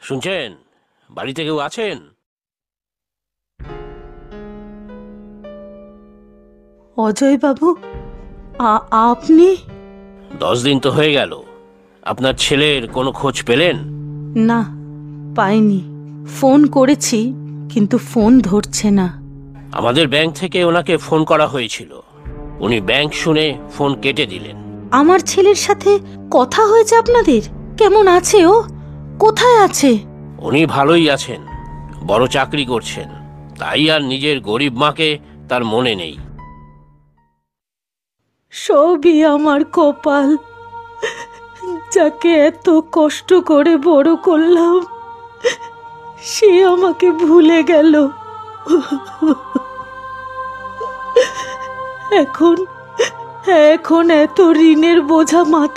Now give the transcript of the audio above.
শুনছেন? বাড়িতে কেউ আছেন? অজয় বাবু, আপনি? 10 দিন তো হয়ে গেল। আপনার ছেলের কোনো খোঁজ পেলেন? না, পাইনি। ফোন করেছি কিন্তু ফোন ধরছে না। আমাদের ব্যাংক থেকে ওনাকে ফোন করা হয়েছিল, উনি ব্যাংক শুনে ফোন কেটে দিলেন। আমার ছেলের সাথে কথা হয়েছে আপনাদের? কেমন আছে ও? কোথায় আছে? উনি ভালোই আছেন, বড় চাকরি করছেন, তাই আর নিজের গরিব মাকে তার মনে নেই। সবই আমার কপাল। যাকে এত কষ্ট করে বড় করলাম সে আমাকে ভুলে গেল। এখন এখন এত ঋণের বোঝা মাথায়